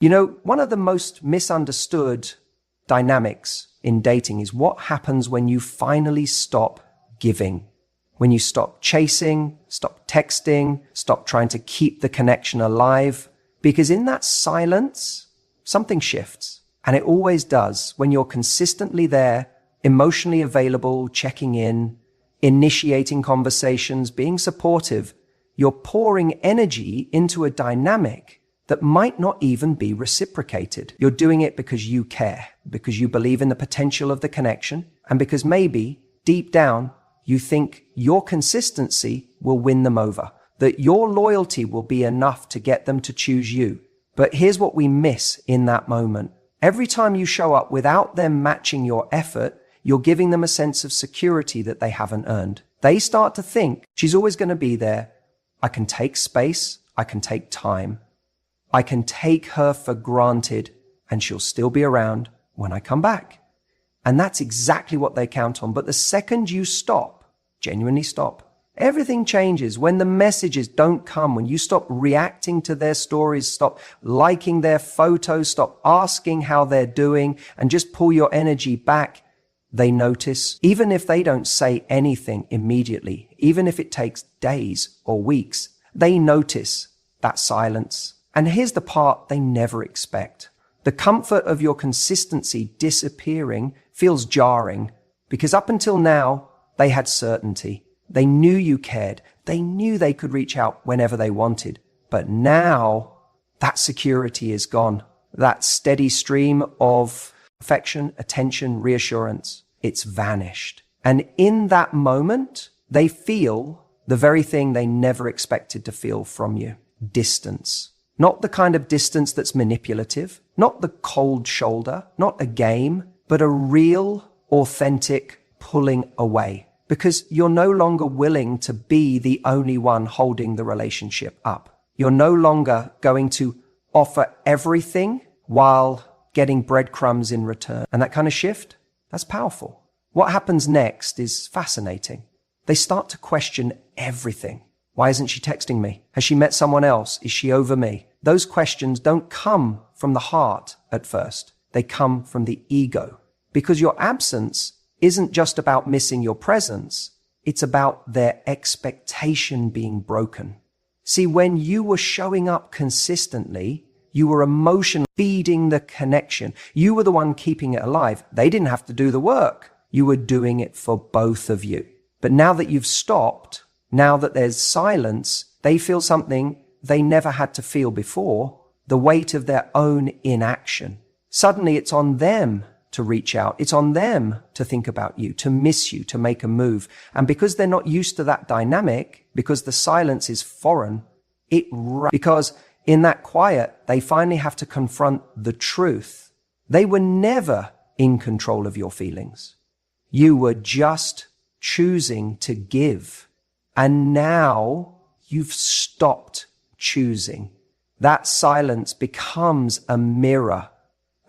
You know, one of the most misunderstood dynamics in dating is what happens when you finally stop giving. When you stop chasing, stop texting, stop trying to keep the connection alive. Because in that silence, something shifts. And it always does when you're consistently there, emotionally available, checking in, initiating conversations, being supportive. You're pouring energy into a dynamic that might not even be reciprocated. You're doing it because you care, because you believe in the potential of the connection, and because maybe, deep down, you think your consistency will win them over, that your loyalty will be enough to get them to choose you. But here's what we miss in that moment. Every time you show up without them matching your effort, you're giving them a sense of security that they haven't earned. They start to think, she's always going to be there. I can take space. I can take time. I can take her for granted, and she'll still be around when I come back. And that's exactly what they count on. But the second you stop, genuinely stop, everything changes. When the messages don't come, when you stop reacting to their stories, stop liking their photos, stop asking how they're doing, and just pull your energy back, they notice. Even if they don't say anything immediately, even if it takes days or weeks, they notice that silence. And here's the part they never expect. The comfort of your consistency disappearing feels jarring because up until now, they had certainty. They knew you cared. They knew they could reach out whenever they wanted. But now that security is gone. That steady stream of affection, attention, reassurance, it's vanished. And in that moment, they feel the very thing they never expected to feel from you: distance. Not the kind of distance that's manipulative, not the cold shoulder, not a game, but a real, authentic pulling away. Because you're no longer willing to be the only one holding the relationship up. You're no longer going to offer everything while getting breadcrumbs in return. And that kind of shift, that's powerful. What happens next is fascinating. They start to question everything. Why isn't she texting me? Has she met someone else? Is she over me? Those questions don't come from the heart at first. They come from the ego. Because your absence isn't just about missing your presence. It's about their expectation being broken. See, when you were showing up consistently, you were emotionally feeding the connection. You were the one keeping it alive. They didn't have to do the work. You were doing it for both of you. But now that you've stopped, now that there's silence, they feel something they never had to feel before, the weight of their own inaction. Suddenly it's on them to reach out. It's on them to think about you, to miss you, to make a move. And because they're not used to that dynamic, because the silence is foreign, because in that quiet, they finally have to confront the truth. They were never in control of your feelings. You were just choosing to give. And now you've stopped choosing. That silence becomes a mirror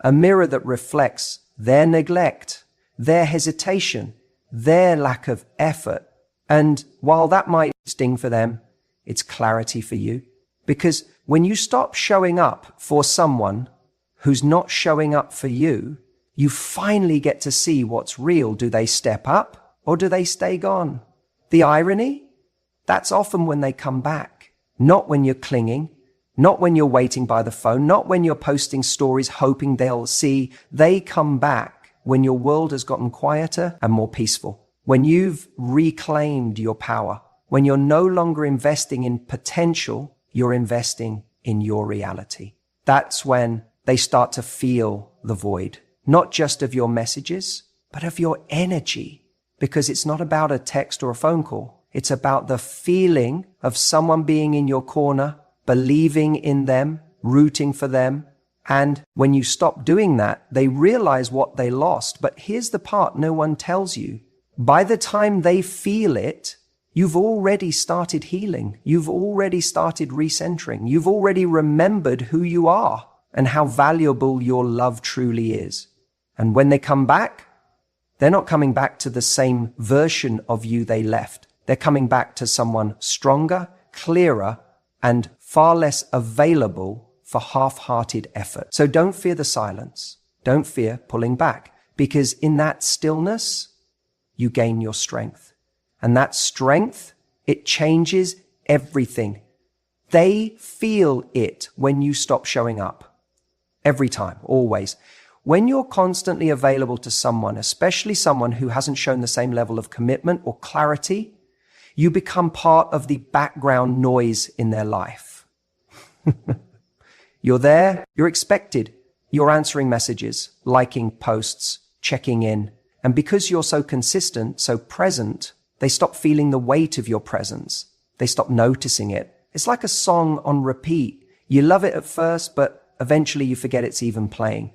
that reflects their neglect, their hesitation, their lack of effort. And while that might sting for them, it's clarity for you. Because when you stop showing up for someone who's not showing up for you, you finally get to see what's real. Do they step up or do they stay gone? The irony? That's often when they come back, not when you're clinging, not when you're waiting by the phone, not when you're posting stories hoping they'll see. They come back when your world has gotten quieter and more peaceful, when you've reclaimed your power, when you're no longer investing in potential, you're investing in your reality. That's when they start to feel the void, not just of your messages, but of your energy, because it's not about a text or a phone call. It's about the feeling of someone being in your corner, believing in them, rooting for them. And when you stop doing that, they realize what they lost. But here's the part no one tells you. By the time they feel it, you've already started healing. You've already started recentering. You've already remembered who you are and how valuable your love truly is. And when they come back, they're not coming back to the same version of you they left. They're coming back to someone stronger, clearer, and far less available for half-hearted effort. So don't fear the silence. Don't fear pulling back, because in that stillness, you gain your strength. And that strength, it changes everything. They feel it when you stop showing up. Every time, always. When you're constantly available to someone, especially someone who hasn't shown the same level of commitment or clarity, you become part of the background noise in their life. You're there, you're expected, you're answering messages, liking posts, checking in. And because you're so consistent, so present, they stop feeling the weight of your presence. They stop noticing it. It's like a song on repeat. You love it at first, but eventually you forget it's even playing.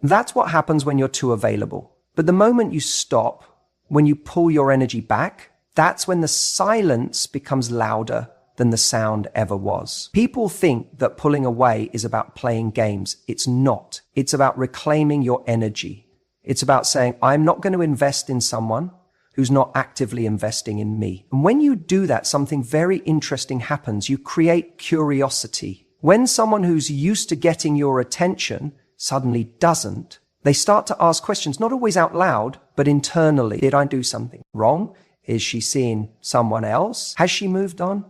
That's what happens when you're too available. But the moment you stop, when you pull your energy back, that's when the silence becomes louder than the sound ever was. People think that pulling away is about playing games. It's not. It's about reclaiming your energy. It's about saying, I'm not going to invest in someone who's not actively investing in me. And when you do that, something very interesting happens. You create curiosity. When someone who's used to getting your attention suddenly doesn't, they start to ask questions, not always out loud, but internally. Did I do something wrong? Is she seeing someone else? Has she moved on?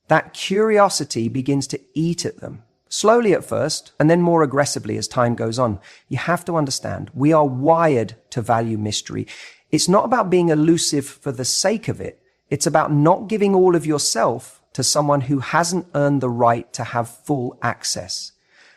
That curiosity begins to eat at them. Slowly at first, and then more aggressively as time goes on. You have to understand, we are wired to value mystery. It's not about being elusive for the sake of it. It's about not giving all of yourself to someone who hasn't earned the right to have full access.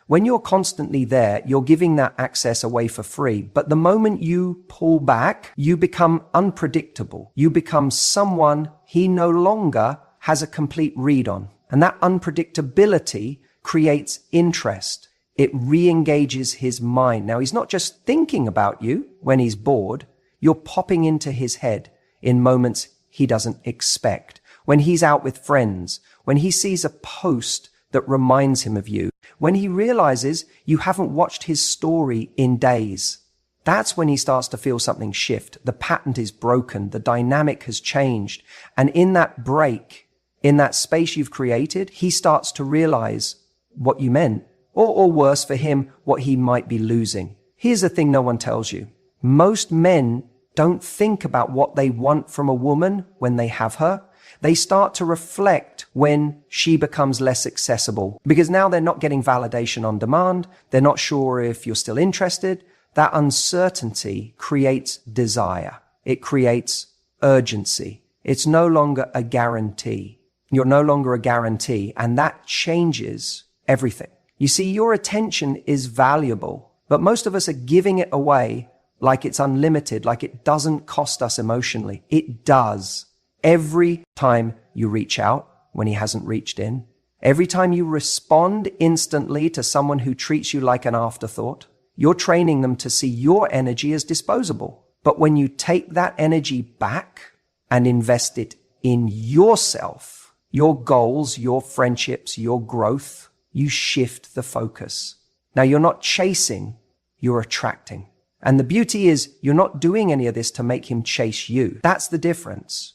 When you're constantly there, you're giving that access away for free. But the moment you pull back, you become unpredictable. You become someone he no longer has a complete read on. And that unpredictability creates interest. It re-engages his mind. Now, he's not just thinking about you when he's bored. You're popping into his head in moments he doesn't expect. When he's out with friends, when he sees a post that reminds him of you, when he realizes you haven't watched his story in days. That's when he starts to feel something shift. The pattern is broken. The dynamic has changed. And in that break, in that space you've created, he starts to realize what you meant, or worse for him, what he might be losing. Here's the thing no one tells you. Most men don't think about what they want from a woman when they have her. They start to reflect when she becomes less accessible, because now they're not getting validation on demand. They're not sure if you're still interested. That uncertainty creates desire. It creates urgency. It's no longer a guarantee. You're no longer a guarantee, and that changes everything. You see, your attention is valuable, but most of us are giving it away like it's unlimited, like it doesn't cost us emotionally. It does. Every time you reach out when he hasn't reached in, every time you respond instantly to someone who treats you like an afterthought, you're training them to see your energy as disposable. But when you take that energy back and invest it in yourself, your goals, your friendships, your growth, you shift the focus. Now, you're not chasing, you're attracting. And the beauty is you're not doing any of this to make him chase you. That's the difference.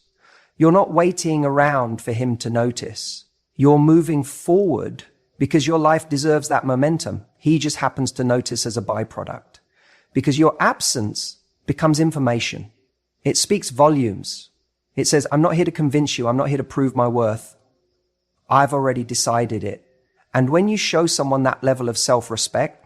You're not waiting around for him to notice. You're moving forward because your life deserves that momentum. He just happens to notice as a byproduct. Because your absence becomes information. It speaks volumes. It says, I'm not here to convince you. I'm not here to prove my worth. I've already decided it. And when you show someone that level of self-respect,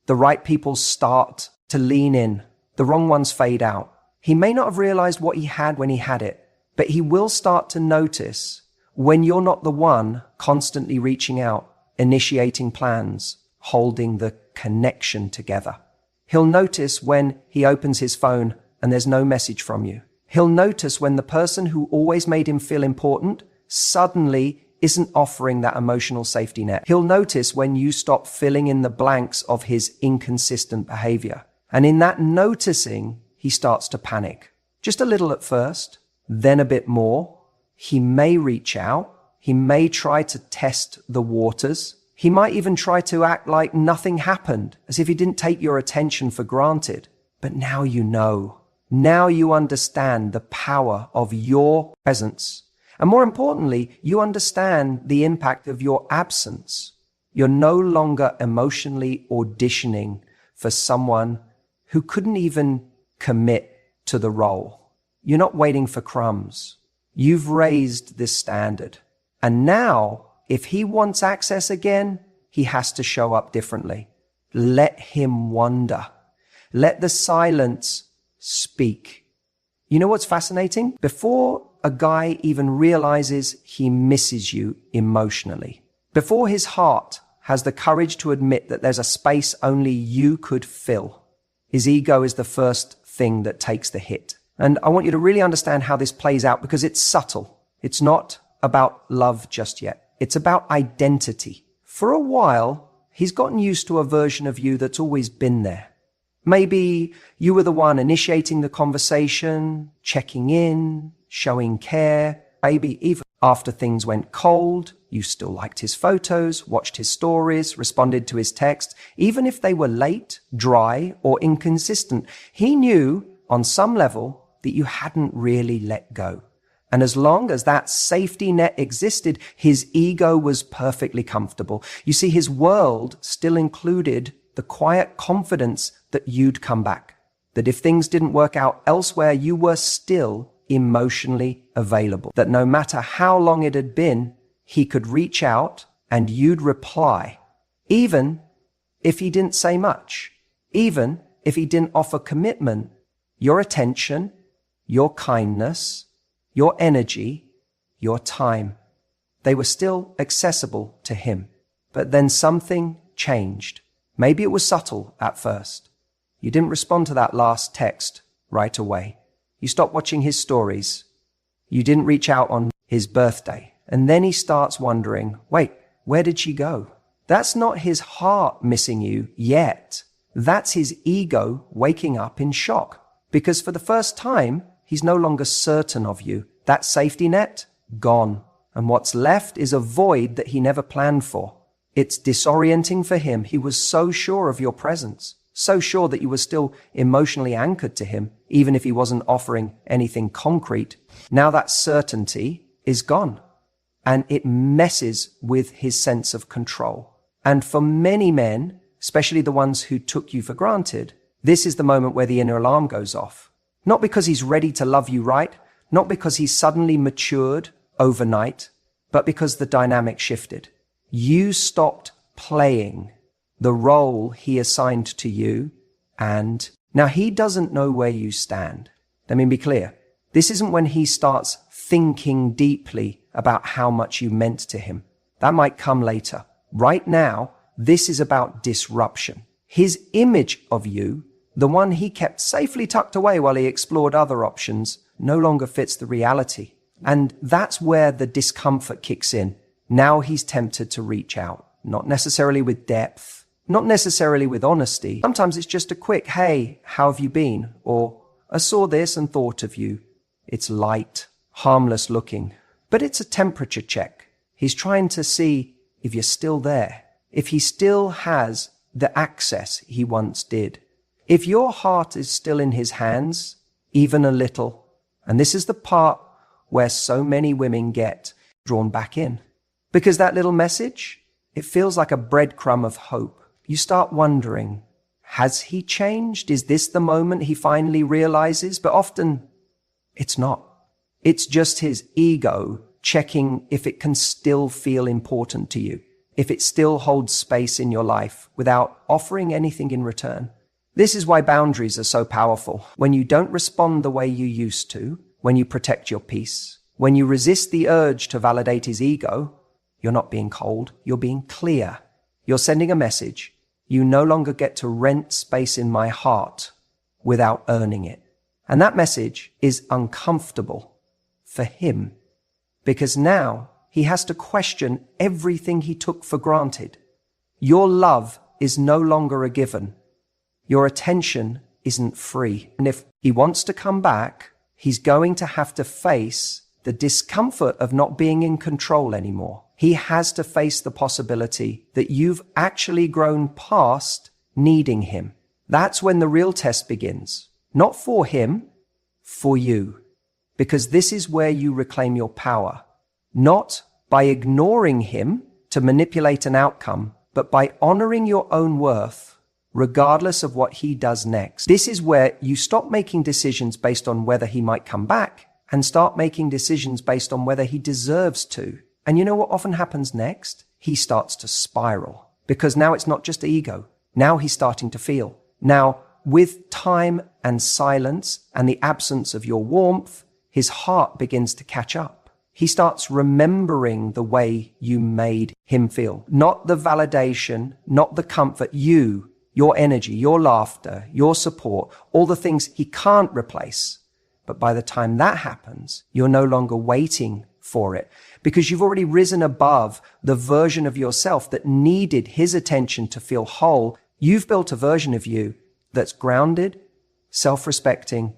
the right people start to lean in. The wrong ones fade out. He may not have realized what he had when he had it, but he will start to notice when you're not the one constantly reaching out, initiating plans, holding the connection together. He'll notice when he opens his phone and there's no message from you. He'll notice when the person who always made him feel important suddenly isn't offering that emotional safety net. He'll notice when you stop filling in the blanks of his inconsistent behavior. And in that noticing, he starts to panic. Just a little at first, then a bit more. He may reach out. He may try to test the waters. He might even try to act like nothing happened, as if he didn't take your attention for granted. But now you know. Now you understand the power of your presence. And more importantly, you understand the impact of your absence. You're no longer emotionally auditioning for someone who couldn't even commit to the role. You're not waiting for crumbs. You've raised this standard. And now, if he wants access again, he has to show up differently. Let him wonder. Let the silence speak. You know what's fascinating? Before a guy even realizes he misses you emotionally, before his heart has the courage to admit that there's a space only you could fill, his ego is the first thing that takes the hit. And I want you to really understand how this plays out because it's subtle. It's not about love just yet. It's about identity. For a while, he's gotten used to a version of you that's always been there. Maybe you were the one initiating the conversation, checking in, showing care. Maybe even after things went cold, you still liked his photos, watched his stories, responded to his texts. Even if they were late, dry, or inconsistent, he knew on some level that you hadn't really let go. And as long as that safety net existed, his ego was perfectly comfortable. You see, his world still included the quiet confidence that you'd come back. That if things didn't work out elsewhere, you were still emotionally available. That no matter how long it had been, he could reach out and you'd reply. Even if he didn't say much. Even if he didn't offer commitment, your attention, your kindness, your energy, your time, they were still accessible to him. But then something changed. Maybe it was subtle at first. You didn't respond to that last text right away. You stopped watching his stories. You didn't reach out on his birthday. And then he starts wondering, wait, where did she go? That's not his heart missing you yet. That's his ego waking up in shock. Because for the first time, he's no longer certain of you. That safety net, gone. And what's left is a void that he never planned for. It's disorienting for him. He was so sure of your presence, so sure that you were still emotionally anchored to him, even if he wasn't offering anything concrete. Now that certainty is gone, and it messes with his sense of control. And for many men, especially the ones who took you for granted, this is the moment where the inner alarm goes off. Not because he's ready to love you right, not because he's suddenly matured overnight, but because the dynamic shifted. You stopped playing the role he assigned to you, and now he doesn't know where you stand. Let me be clear. This isn't when he starts thinking deeply about how much you meant to him. That might come later. Right now, this is about disruption. His image of you, the one he kept safely tucked away while he explored other options, no longer fits the reality. And that's where the discomfort kicks in. Now he's tempted to reach out, not necessarily with depth, not necessarily with honesty. Sometimes it's just a quick, hey, how have you been? Or, I saw this and thought of you. It's light, harmless looking, but it's a temperature check. He's trying to see if you're still there, if he still has the access he once did. If your heart is still in his hands, even a little, and this is the part where so many women get drawn back in. Because that little message, it feels like a breadcrumb of hope. You start wondering, has he changed? Is this the moment he finally realizes? But often, it's not. It's just his ego checking if it can still feel important to you, if it still holds space in your life without offering anything in return. This is why boundaries are so powerful. When you don't respond the way you used to, when you protect your peace, when you resist the urge to validate his ego, you're not being cold, you're being clear. You're sending a message. You no longer get to rent space in my heart without earning it. And that message is uncomfortable for him because now he has to question everything he took for granted. Your love is no longer a given. Your attention isn't free. And if he wants to come back, he's going to have to face the discomfort of not being in control anymore. He has to face the possibility that you've actually grown past needing him. That's when the real test begins. Not for him, for you. Because this is where you reclaim your power. Not by ignoring him to manipulate an outcome, but by honoring your own worth, regardless of what he does next. This is where you stop making decisions based on whether he might come back and start making decisions based on whether he deserves to. And you know what often happens next? He starts to spiral, because now it's not just ego. Now he's starting to feel. Now, with time and silence and the absence of your warmth, his heart begins to catch up. He starts remembering the way you made him feel. Not the validation, not the comfort, you, your energy, your laughter, your support, all the things he can't replace. But by the time that happens, you're no longer waiting for it, because you've already risen above the version of yourself that needed his attention to feel whole. You've built a version of you that's grounded, self-respecting,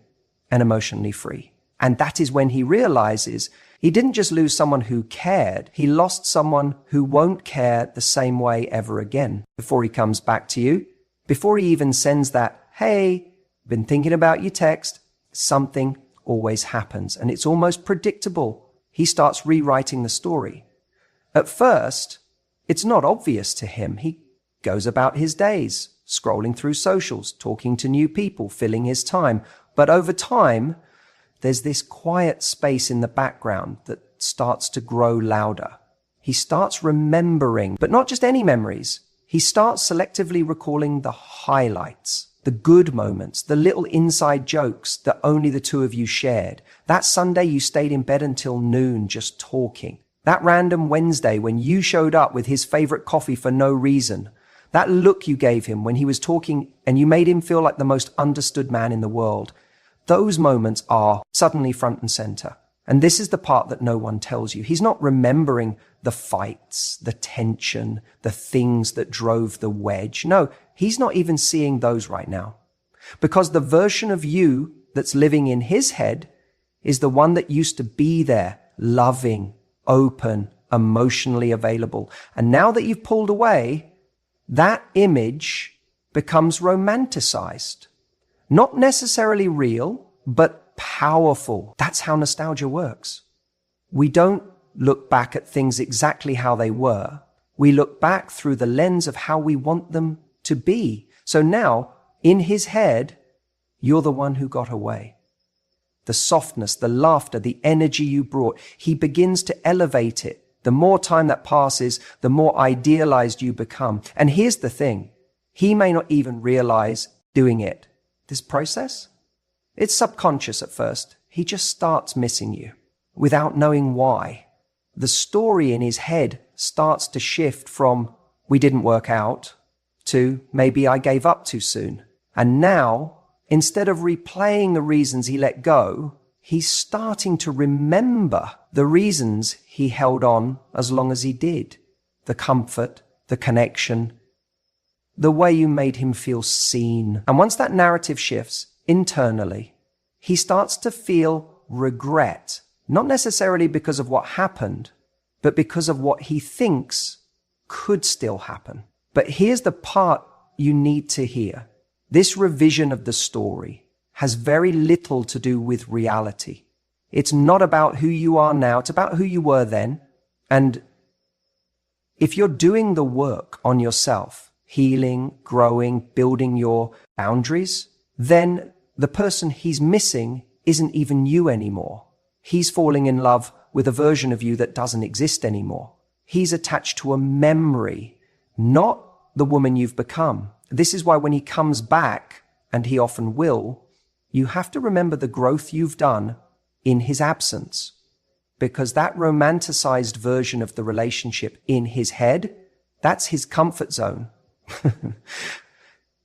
and emotionally free. And that is when he realizes he didn't just lose someone who cared, he lost someone who won't care the same way ever again. Before he comes back to you, before he even sends that, hey, been thinking about you text, something always happens. And it's almost predictable. He starts rewriting the story. At first, it's not obvious to him. He goes about his days, scrolling through socials, talking to new people, filling his time. But over time, there's this quiet space in the background that starts to grow louder. He starts remembering, but not just any memories. He starts selectively recalling the highlights, the good moments, the little inside jokes that only the two of you shared. That Sunday you stayed in bed until noon just talking. That random Wednesday when you showed up with his favorite coffee for no reason. That look you gave him when he was talking and you made him feel like the most understood man in the world. Those moments are suddenly front and center. And this is the part that no one tells you. He's not remembering the fights, the tension, the things that drove the wedge. No, he's not even seeing those right now. Because the version of you that's living in his head is the one that used to be there, loving, open, emotionally available. And now that you've pulled away, that image becomes romanticized. Not necessarily real, but powerful. That's how nostalgia works. We don't look back at things exactly how they were. We look back through the lens of how we want them to be. So now, in his head, you're the one who got away. The softness, the laughter, the energy you brought, he begins to elevate it. The more time that passes, the more idealized you become. And here's the thing. He may not even realize doing it. This process, it's subconscious at first. He just starts missing you without knowing why. The story in his head starts to shift from we didn't work out to maybe I gave up too soon. And now, instead of replaying the reasons he let go, he's starting to remember the reasons he held on as long as he did. The comfort, the connection, the way you made him feel seen. And once that narrative shifts internally, he starts to feel regret, not necessarily because of what happened, but because of what he thinks could still happen. But here's the part you need to hear. This revision of the story has very little to do with reality. It's not about who you are now. It's about who you were then. And if you're doing the work on yourself, healing, growing, building your boundaries, then the person he's missing isn't even you anymore. He's falling in love with a version of you that doesn't exist anymore. He's attached to a memory, not the woman you've become. This is why when he comes back, and he often will, you have to remember the growth you've done in his absence. Because that romanticized version of the relationship in his head, that's his comfort zone.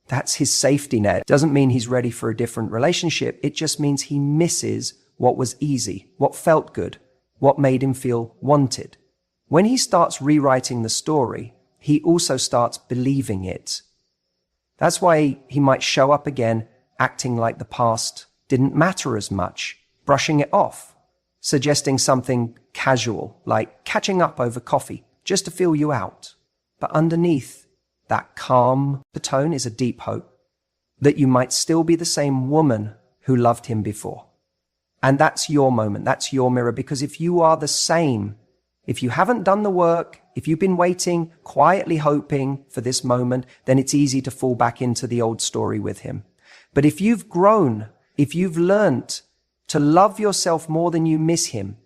That's his safety net. Doesn't mean he's ready for a different relationship. It just means he misses what was easy, what felt good, what made him feel wanted. When he starts rewriting the story, he also starts believing it. That's why he might show up again acting like the past didn't matter as much, brushing it off, suggesting something casual like catching up over coffee just to feel you out. But underneath that calm tone is a deep hope that you might still be the same woman who loved him before. And that's your moment. That's your mirror. Because if you are the same If you haven't done the work, if you've been waiting, quietly hoping for this moment, then it's easy to fall back into the old story with him. But if you've grown, if you've learnt to love yourself more than you miss him,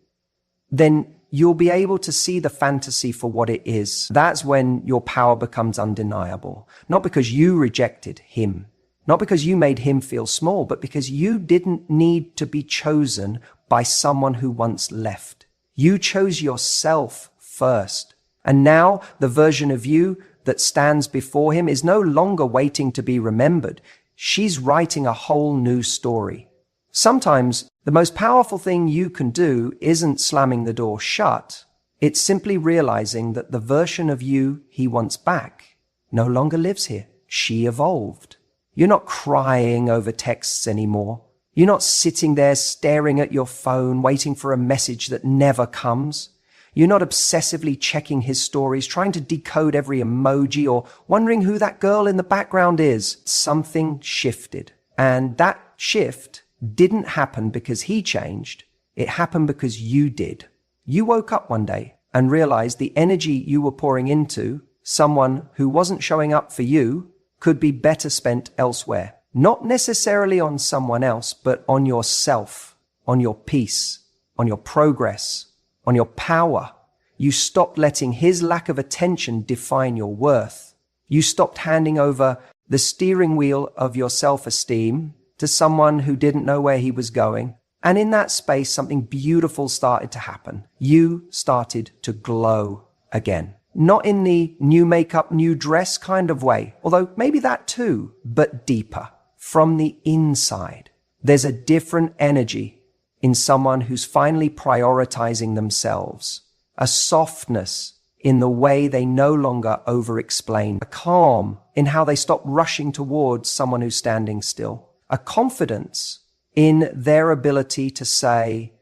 then you'll be able to see the fantasy for what it is. That's when your power becomes undeniable. Not because you rejected him, not because you made him feel small, but because you didn't need to be chosen by someone who once left. You chose yourself first. And now the version of you that stands before him is no longer waiting to be remembered. She's writing a whole new story. Sometimes the most powerful thing you can do isn't slamming the door shut. It's simply realizing that the version of you he wants back no longer lives here. She evolved. You're not crying over texts anymore. You're not sitting there staring at your phone, waiting for a message that never comes. You're not obsessively checking his stories, trying to decode every emoji or wondering who that girl in the background is. Something shifted. And that shift didn't happen because he changed. It happened because you did. You woke up one day and realized the energy you were pouring into someone who wasn't showing up for you could be better spent elsewhere. Not necessarily on someone else, but on yourself, on your peace, on your progress, on your power. You stopped letting his lack of attention define your worth. You stopped handing over the steering wheel of your self-esteem to someone who didn't know where he was going. And in that space, something beautiful started to happen. You started to glow again. Not in the new makeup, new dress kind of way, although maybe that too, but deeper. From the inside, there's a different energy in someone who's finally prioritizing themselves, a softness in the way they no longer over-explain, a calm in how they stop rushing towards someone who's standing still, a confidence in their ability to say,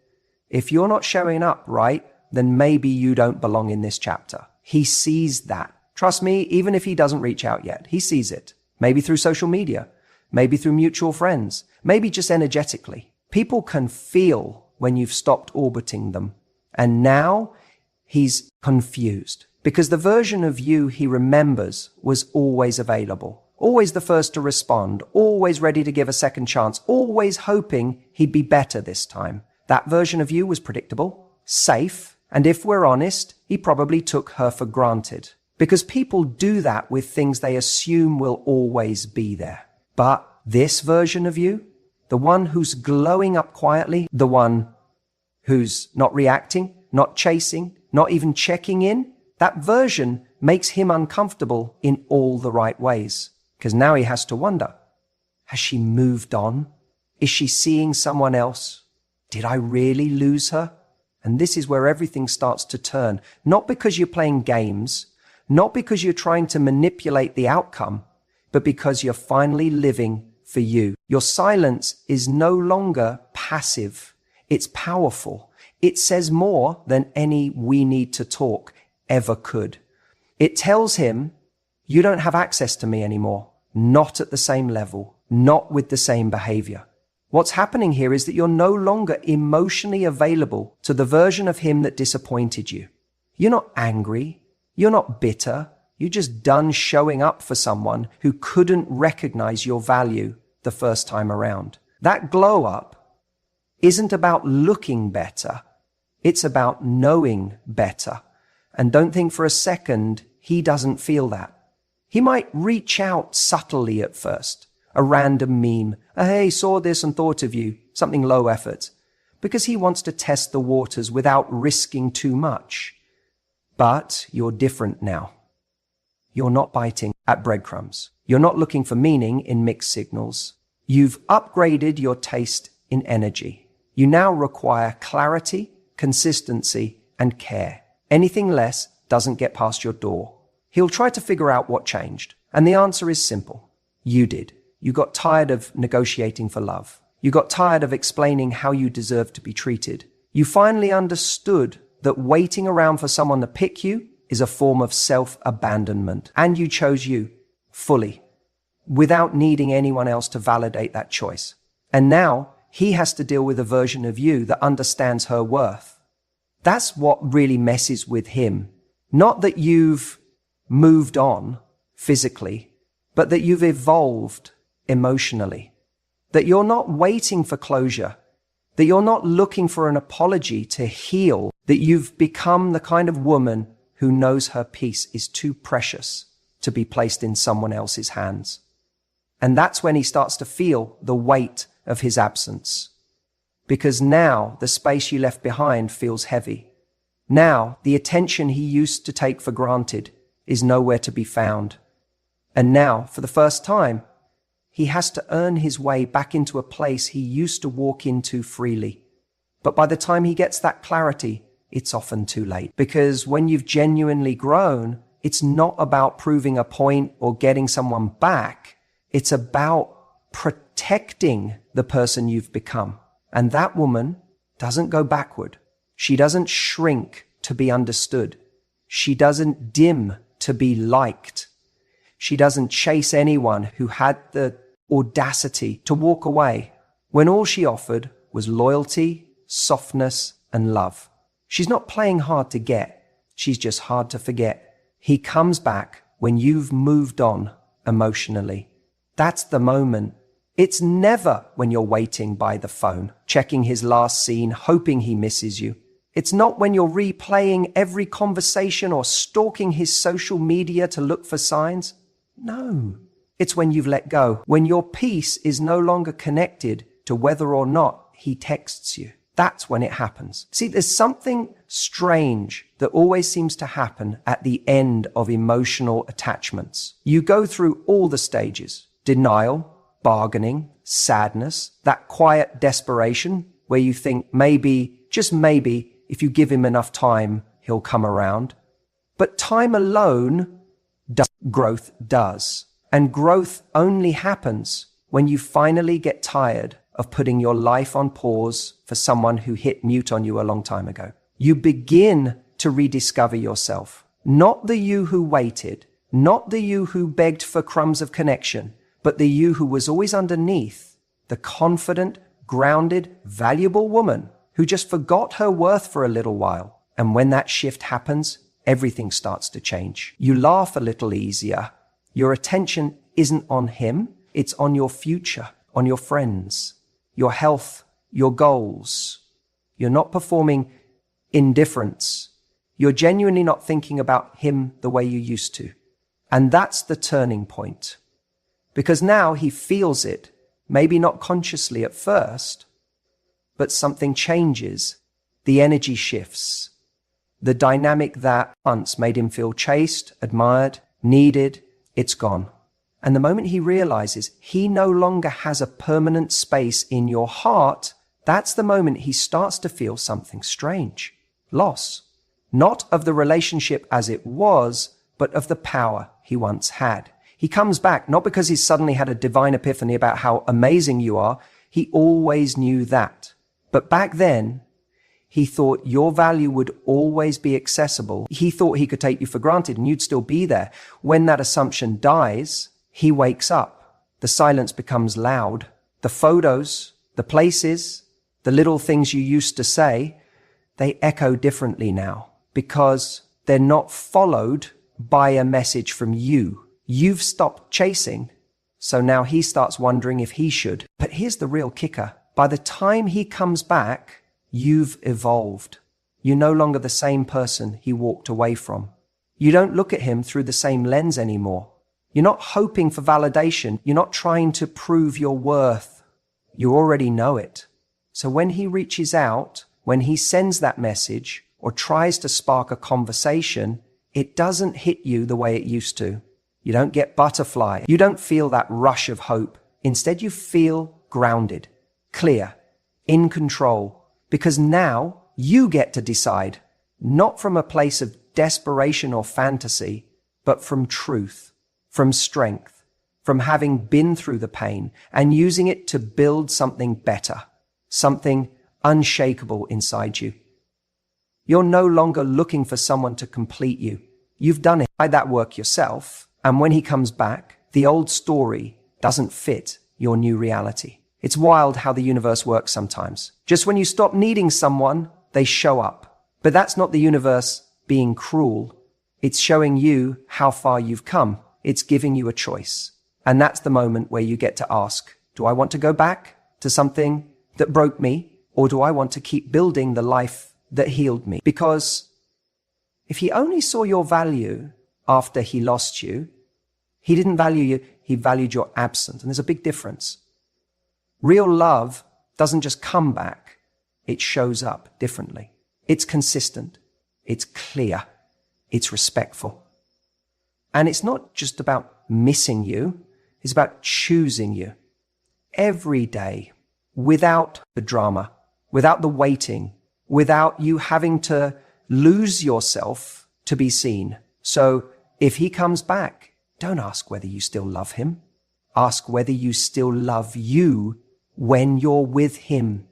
if you're not showing up right, then maybe you don't belong in this chapter. He sees that. Trust me, even if he doesn't reach out yet, he sees it. Maybe through social media, maybe through mutual friends, maybe just energetically. People can feel when you've stopped orbiting them. And now he's confused because the version of you he remembers was always available, always the first to respond, always ready to give a second chance, always hoping he'd be better this time. That version of you was predictable, safe, and if we're honest, he probably took her for granted because people do that with things they assume will always be there. But this version of you, the one who's glowing up quietly, the one who's not reacting, not chasing, not even checking in, that version makes him uncomfortable in all the right ways. Because now he has to wonder, has she moved on? Is she seeing someone else? Did I really lose her? And this is where everything starts to turn. Not because you're playing games, not because you're trying to manipulate the outcome, but because you're finally living for you. Your silence is no longer passive. It's powerful. It says more than any "we need to talk" ever could. It tells him, you don't have access to me anymore. Not at the same level. Not with the same behavior. What's happening here is that you're no longer emotionally available to the version of him that disappointed you. You're not angry. You're not bitter. You're just done showing up for someone who couldn't recognize your value the first time around. That glow up isn't about looking better. It's about knowing better. And don't think for a second he doesn't feel that. He might reach out subtly at first. A random meme. A hey, saw this and thought of you. Something low effort. Because he wants to test the waters without risking too much. But you're different now. You're not biting at breadcrumbs. You're not looking for meaning in mixed signals. You've upgraded your taste in energy. You now require clarity, consistency, and care. Anything less doesn't get past your door. He'll try to figure out what changed. And the answer is simple. You did. You got tired of negotiating for love. You got tired of explaining how you deserve to be treated. You finally understood that waiting around for someone to pick you is a form of self-abandonment. And you chose you fully, without needing anyone else to validate that choice. And now he has to deal with a version of you that understands her worth. That's what really messes with him. Not that you've moved on physically, but that you've evolved emotionally. That you're not waiting for closure. That you're not looking for an apology to heal. That you've become the kind of woman who knows her peace is too precious to be placed in someone else's hands. And that's when he starts to feel the weight of his absence. Because now the space you left behind feels heavy. Now the attention he used to take for granted is nowhere to be found. And now, for the first time, he has to earn his way back into a place he used to walk into freely. But by the time he gets that clarity, it's often too late. Because when you've genuinely grown, it's not about proving a point or getting someone back. It's about protecting the person you've become. And that woman doesn't go backward. She doesn't shrink to be understood. She doesn't dim to be liked. She doesn't chase anyone who had the audacity to walk away when all she offered was loyalty, softness, and love. She's not playing hard to get. She's just hard to forget. He comes back when you've moved on emotionally. That's the moment. It's never when you're waiting by the phone, checking his last scene, hoping he misses you. It's not when you're replaying every conversation or stalking his social media to look for signs. No, it's when you've let go, when your peace is no longer connected to whether or not he texts you. That's when it happens. See, there's something strange that always seems to happen at the end of emotional attachments. You go through all the stages: denial, bargaining, sadness, that quiet desperation where you think maybe, just maybe, if you give him enough time, he'll come around. But time alone growth does. And growth only happens when you finally get tired of putting your life on pause for someone who hit mute on you a long time ago. You begin to rediscover yourself. Not the you who waited, not the you who begged for crumbs of connection, but the you who was always underneath, the confident, grounded, valuable woman who just forgot her worth for a little while. And when that shift happens, everything starts to change. You laugh a little easier. Your attention isn't on him. It's on your future, on your friends, your health, your goals. You're not performing indifference. You're genuinely not thinking about him the way you used to. And that's the turning point. Because now he feels it, maybe not consciously at first, but something changes. The energy shifts. The dynamic that once made him feel chased, admired, needed, it's gone. And the moment he realizes he no longer has a permanent space in your heart, that's the moment he starts to feel something strange. Loss. Not of the relationship as it was, but of the power he once had. He comes back not because he's suddenly had a divine epiphany about how amazing you are. He always knew that. But back then, he thought your value would always be accessible. He thought he could take you for granted and you'd still be there. When that assumption dies, he wakes up. The silence becomes loud. The photos, the places, the little things you used to say, they echo differently now because they're not followed by a message from you. You've stopped chasing, so now he starts wondering if he should. But here's the real kicker. By the time he comes back, you've evolved. You're no longer the same person he walked away from. You don't look at him through the same lens anymore. You're not hoping for validation. You're not trying to prove your worth. You already know it. So when he reaches out, when he sends that message or tries to spark a conversation, it doesn't hit you the way it used to. You don't get butterfly. You don't feel that rush of hope. Instead, you feel grounded, clear, in control. Because now you get to decide, not from a place of desperation or fantasy, but from truth, from strength, from having been through the pain and using it to build something better, something unshakable inside you. You're no longer looking for someone to complete you. You've done it by that work yourself. And when he comes back, the old story doesn't fit your new reality. It's wild how the universe works sometimes. Just when you stop needing someone, they show up. But that's not the universe being cruel. It's showing you how far you've come. It's giving you a choice. And that's the moment where you get to ask, do I want to go back to something that broke me? Or do I want to keep building the life that healed me? Because if he only saw your value after he lost you, he didn't value you, he valued your absence. And there's a big difference. Real love doesn't just come back, it shows up differently. It's consistent, it's clear, it's respectful. And it's not just about missing you, it's about choosing you every day without the drama, without the waiting, without you having to lose yourself to be seen. So if he comes back, don't ask whether you still love him. Ask whether you still love you when you're with him.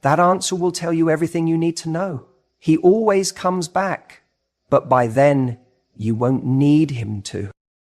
That answer will tell you everything you need to know. He always comes back, but by then you won't need him to.